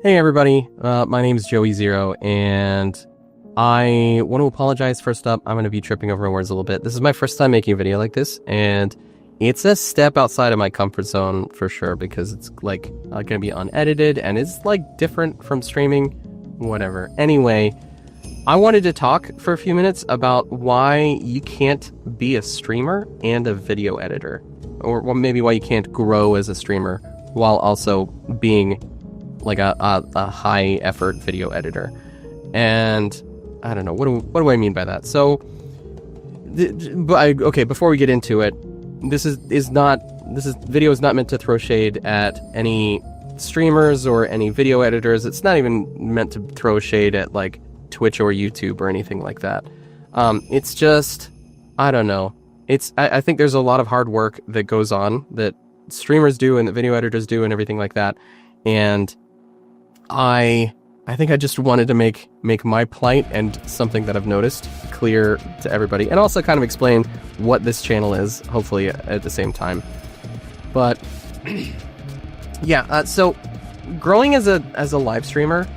Hey everybody, my name is Joey Zero, and I want to apologize first up. I'm going to be tripping over my words a little bit. This is my first time making a video like this, and it's a step outside of my comfort zone for sure, because it's like going to be unedited, and it's like different from streaming, whatever. Anyway, I wanted to talk for a few minutes about why you can't be a streamer and a video editor, or well, maybe why you can't grow as a streamer while also being like a high effort video editor. And I don't know, what do I mean by that? So okay, before we get into it, this video is not meant to throw shade at any streamers or any video editors. It's not even meant to throw shade at like Twitch or YouTube or anything like that. It's just, I don't know, I think there's a lot of hard work that goes on that streamers do and that video editors do and everything like that. And I think I just wanted to make my plight and something that I've noticed clear to everybody, and also kind of explain what this channel is, hopefully at the same time. But yeah, so growing as a live streamer,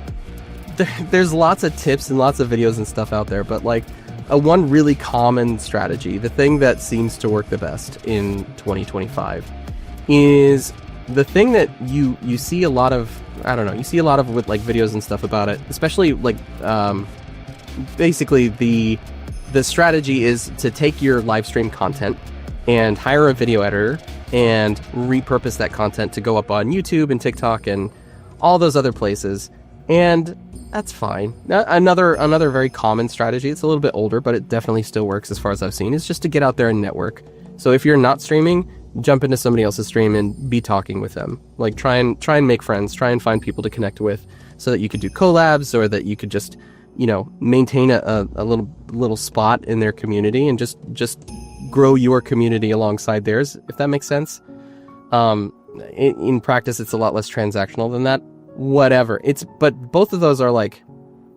there's lots of tips and lots of videos and stuff out there, but like one really common strategy, the thing that seems to work the best in 2025, is the thing that you see a lot of, I don't know, you see a lot of with like videos and stuff about it, especially like basically the strategy is to take your live stream content and hire a video editor and repurpose that content to go up on YouTube and TikTok and all those other places. And that's fine. Another very common strategy, it's a little bit older, but it definitely still works as far as I've seen, is just to get out there and network. So if you're not streaming, jump into somebody else's stream and be talking with them. Like try and make friends, try and find people to connect with, so that you could do collabs, or that you could just, you know, maintain a little spot in their community and just grow your community alongside theirs, if that makes sense. In practice, it's a lot less transactional than that. Whatever. But both of those are like,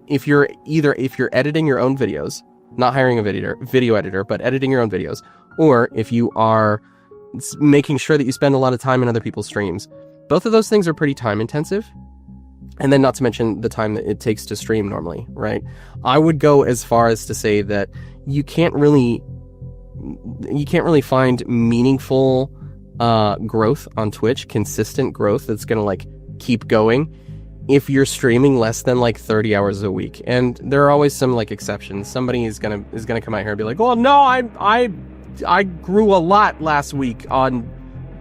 if you're editing your own videos, not hiring a video editor, but editing your own videos, or if you are making sure that you spend a lot of time in other people's streams. Both of those things are pretty time intensive. And then not to mention the time that it takes to stream normally, right? I would go as far as to say that you can't really find meaningful growth on Twitch, consistent growth that's going to like keep going if you're streaming less than like 30 hours a week. And there are always some like exceptions. Somebody is going to come out here and be like, "Oh, no, I grew a lot last week on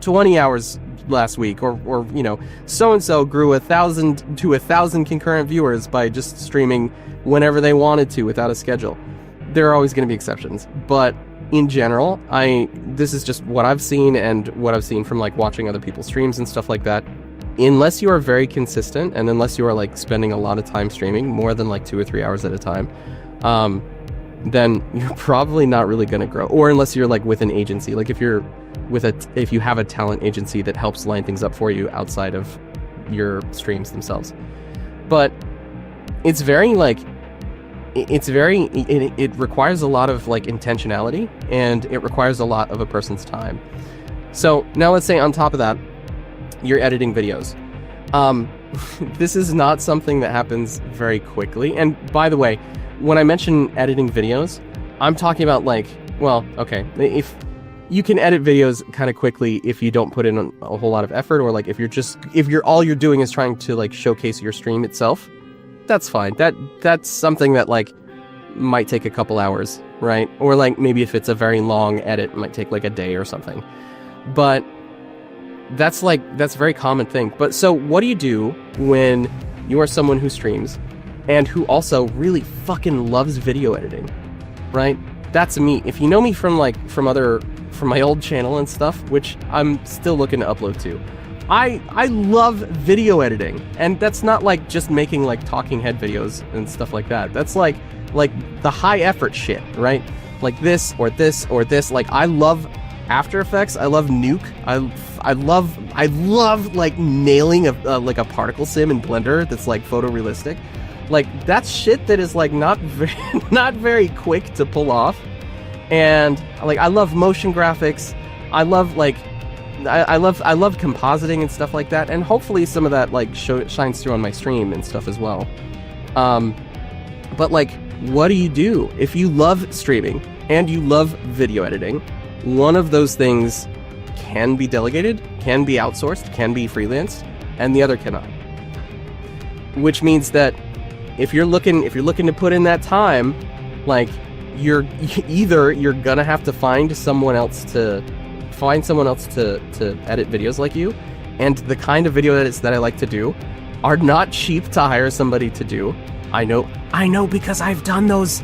20 hours last week," or you know, so-and-so grew 1,000 to 1,000 concurrent viewers by just streaming whenever they wanted to without a schedule. There are always going to be exceptions, but in general, this is just what I've seen and what I've seen from like watching other people's streams and stuff like that. Unless you are very consistent, and unless you are like spending a lot of time streaming, more than like 2 or 3 hours at a time, then you're probably not really going to grow. Or unless you're like with an agency, like if you have a talent agency that helps line things up for you outside of your streams themselves. But it requires a lot of like intentionality, and it requires a lot of a person's time. So now let's say on top of that, you're editing videos. This is not something that happens very quickly. And by the way, when I mention editing videos, I'm talking about like, well, okay, if you can edit videos kind of quickly if you don't put in a whole lot of effort, or like if you're all you're doing is trying to like showcase your stream itself, that's fine. That's something that like might take a couple hours, right? Or like maybe if it's a very long edit, it might take like a day or something. But that's a very common thing. But so what do you do when you are someone who streams and who also really fucking loves video editing, right? That's me. If you know me from my old channel and stuff, which I'm still looking to upload to, I love video editing. And that's not like just making like talking head videos and stuff like that. That's like the high effort shit, right? Like this or this or this. Like I love After Effects. I love Nuke. I love like nailing a particle sim in Blender that's like photorealistic. Like that's shit that is like not very quick to pull off. And like I love motion graphics. I love like I love compositing and stuff like that, and hopefully some of that like shines through on my stream and stuff as well. But like, what do you do if you love streaming and you love video editing? One of those things can be delegated, can be outsourced, can be freelanced, and the other cannot. Which means that if you're looking to put in that time, like, you're gonna have to find someone else to edit videos like you, and the kind of video edits that I like to do are not cheap to hire somebody to do. I know because I've done those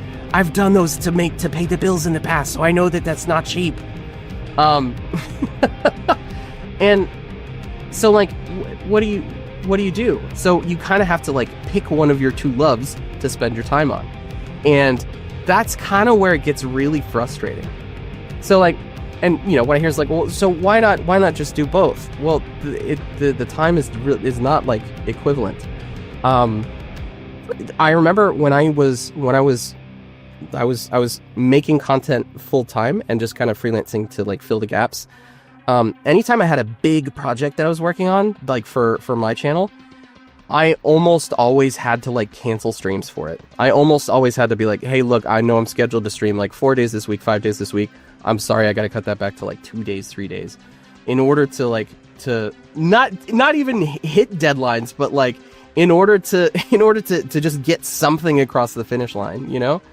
to pay the bills in the past, so I know that that's not cheap. And so like, what do you do? So you kind of have to like pick one of your two loves to spend your time on, and that's kind of where it gets really frustrating. So like, and you know, what I hear is like, well, so why not just do both? Well, the time is not like equivalent. I remember when I was making content full time and just kind of freelancing to like fill the gaps. Anytime I had a big project that I was working on, like for my channel, I almost always had to like cancel streams for it. I almost always had to be like, hey, look, I know I'm scheduled to stream like 4 days this week, 5 days this week. I'm sorry, I got to cut that back to like 2 days, 3 days, in order to like, to not even hit deadlines, but like in order to just get something across the finish line, you know?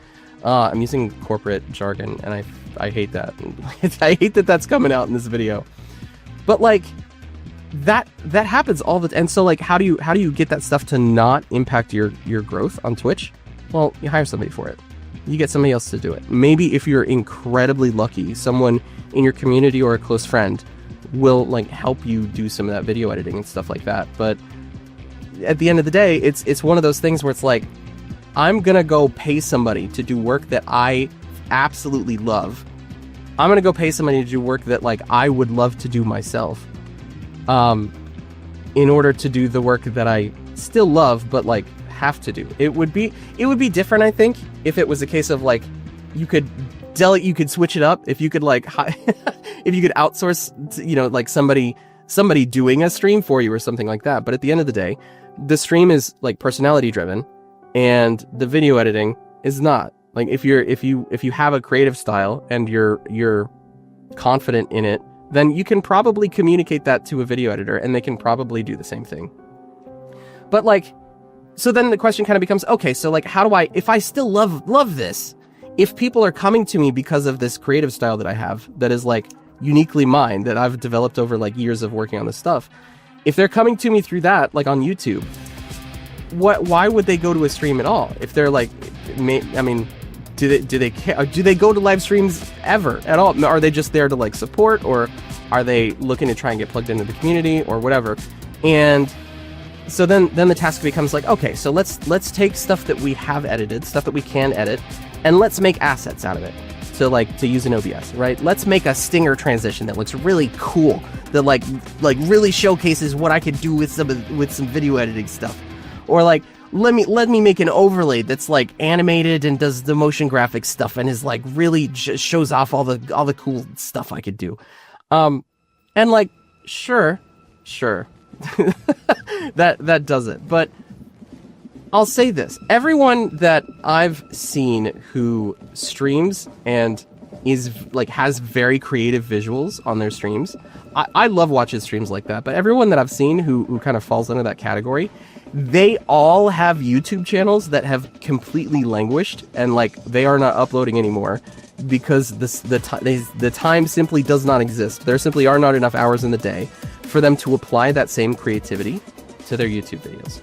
I'm using corporate jargon, and I hate that. I hate that that's coming out in this video. But like, that happens all the time. And so like, how do you get that stuff to not impact your growth on Twitch? Well, you hire somebody for it. You get somebody else to do it. Maybe if you're incredibly lucky, someone in your community or a close friend will like help you do some of that video editing and stuff like that. But at the end of the day, it's one of those things where it's like, I'm gonna go pay somebody to do work that I absolutely love. I'm gonna go pay somebody to do work that like I would love to do myself, in order to do the work that I still love but like have to do. It would be different, I think, if it was a case of like you could switch it up, if you could like if you could outsource, you know, like somebody doing a stream for you or something like that. But at the end of the day, the stream is like personality driven, and the video editing is not. Like, if you have a creative style and you're confident in it, then you can probably communicate that to a video editor and they can probably do the same thing. But like, so then the question kind of becomes, okay, so like, how do I, if I still love this, if people are coming to me because of this creative style that I have, that is like uniquely mine, that I've developed over like years of working on this stuff, if they're coming to me through that, like on YouTube, why would they go to a stream at all? If they're like, I mean, do they care? Do they go to live streams ever at all? Are they just there to like support, or are they looking to try and get plugged into the community or whatever? And so then the task becomes like, okay, so let's take stuff that we have edited, stuff that we can edit, and let's make assets out of it to use in OBS, right? Let's make a stinger transition that looks really cool, that like really showcases what I could do with some video editing stuff. Or like, let me make an overlay that's like animated and does the motion graphics stuff and is like really shows off all the cool stuff I could do. And like, sure. that does it. But I'll say this. Everyone that I've seen who streams and is like has very creative visuals on their streams, I love watching streams like that. But everyone that I've seen who kind of falls under that category, they all have YouTube channels that have completely languished, and like they are not uploading anymore because the time simply does not exist. There simply are not enough hours in the day for them to apply that same creativity to their YouTube videos.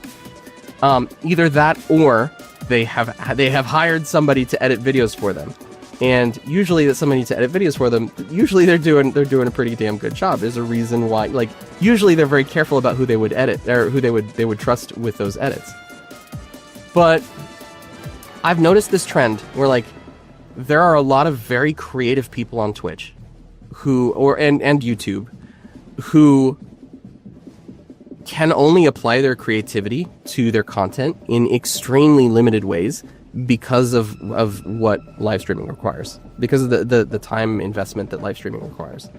Either that, or they have hired somebody to edit videos for them. And usually that somebody to edit videos for them, usually they're doing a pretty damn good job. There's a reason why, like, usually they're very careful about who they would edit, or who they would trust with those edits. But I've noticed this trend where like there are a lot of very creative people on Twitch and YouTube who can only apply their creativity to their content in extremely limited ways because of what live streaming requires, because of the time investment that live streaming requires.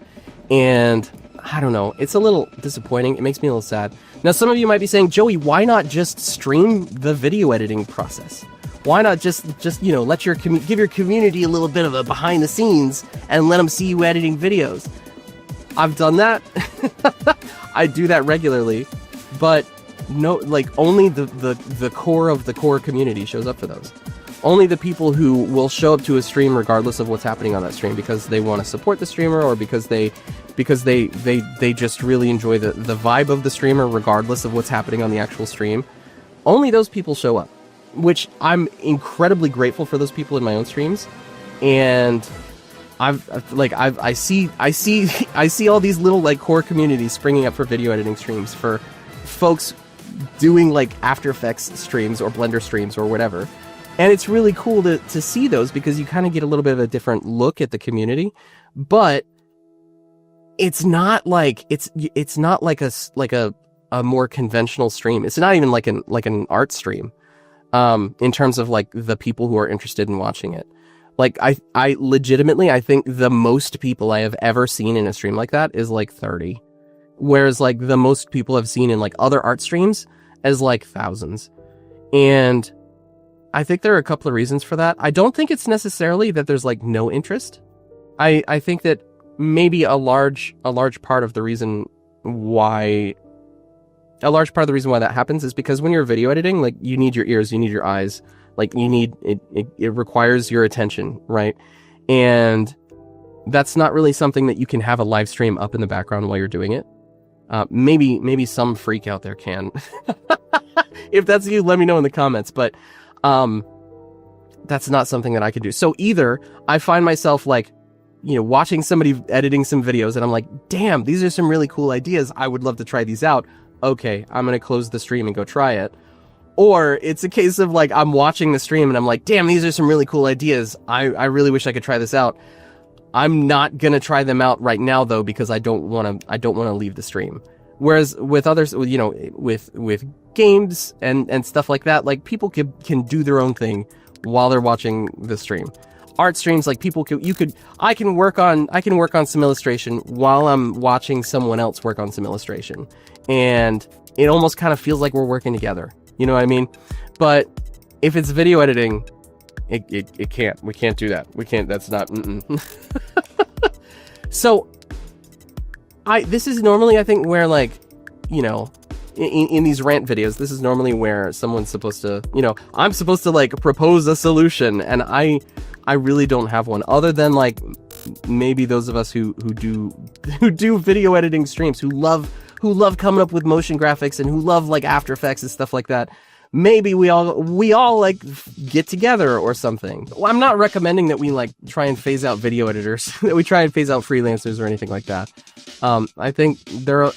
And I don't know. It's a little disappointing. It makes me a little sad. Now, some of you might be saying, Joey, why not just stream the video editing process? Why not just you know, let your give your community a little bit of a behind the scenes and let them see you editing videos? I've done that. I do that regularly, but no, like only the core of the core community shows up for those. Only the people who will show up to a stream regardless of what's happening on that stream because they want to support the streamer or because they just really enjoy the vibe of the streamer regardless of what's happening on the actual stream. Only those people show up, which I'm incredibly grateful for those people in my own streams. And I see all these little like core communities springing up for video editing streams, for folks doing like After Effects streams or Blender streams or whatever. And it's really cool to see those because you kind of get a little bit of a different look at the community, but it's not like it's not like a more conventional stream. It's not even like an art stream, in terms of like the people who are interested in watching it. Like I legitimately, I think the most people I have ever seen in a stream like that is like 30, whereas like the most people I've seen in like other art streams is like thousands. And I think there are a couple of reasons for that. I don't think it's necessarily that there's like no interest. I think that maybe a large part of the reason why that happens is because when you're video editing, like you need your ears, you need your eyes, like you need it requires your attention, right? And that's not really something that you can have a live stream up in the background while you're doing it. Maybe some freak out there can. If that's you, let me know in the comments, but that's not something that I could do. So either I find myself like, you know, watching somebody editing some videos and I'm like, damn, these are some really cool ideas. I would love to try these out. Okay, I'm going to close the stream and go try it. Or it's a case of like, I'm watching the stream and I'm like, damn, these are some really cool ideas. I really wish I could try this out. I'm not going to try them out right now though, because I don't want to leave the stream. Whereas with others, you know, with games and stuff like that, like people can do their own thing while they're watching the stream. Art streams, like I can work on some illustration while I'm watching someone else work on some illustration. And it almost kind of feels like we're working together. You know what I mean? But if it's video editing, it can't. We can't do that. We can't. That's not. So this is normally, I think, where like, you know, in these rant videos, this is normally where someone's supposed to, you know, I'm supposed to like propose a solution, and I really don't have one, other than like maybe those of us who do video editing streams, who love coming up with motion graphics and who love like After Effects and stuff like that. Maybe we all like get together or something. Well, I'm not recommending that we like try and phase out video editors, that we try and phase out freelancers or anything like that. I think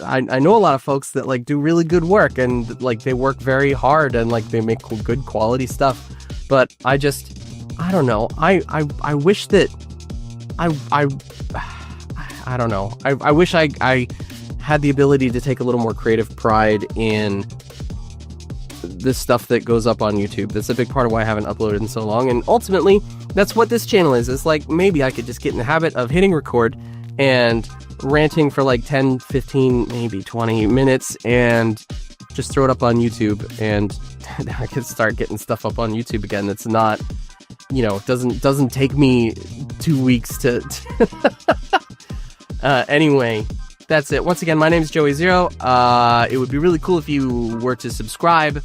I know a lot of folks that like do really good work and like they work very hard and like they make good quality stuff. But I don't know. I wish that I don't know. I wish I had the ability to take a little more creative pride in this stuff that goes up on YouTube. That's a big part of why I haven't uploaded in so long. And ultimately, that's what this channel is. It's like, maybe I could just get in the habit of hitting record and ranting for like 10, 15, maybe 20 minutes and just throw it up on YouTube. And I could start getting stuff up on YouTube again. That's not, you know, doesn't take me 2 weeks to anyway. That's it. Once again, my name is Joey Zero. It would be really cool if you were to subscribe,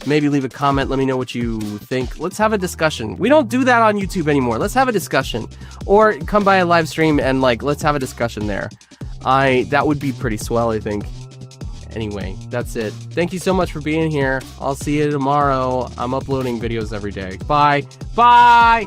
maybe leave a comment, let me know what you think. Let's have a discussion. We don't do that on YouTube anymore. Let's have a discussion. Or come by a live stream and like, let's have a discussion there. That would be pretty swell, I think. Anyway, that's it. Thank you so much for being here. I'll see you tomorrow. I'm uploading videos every day. Bye. Bye!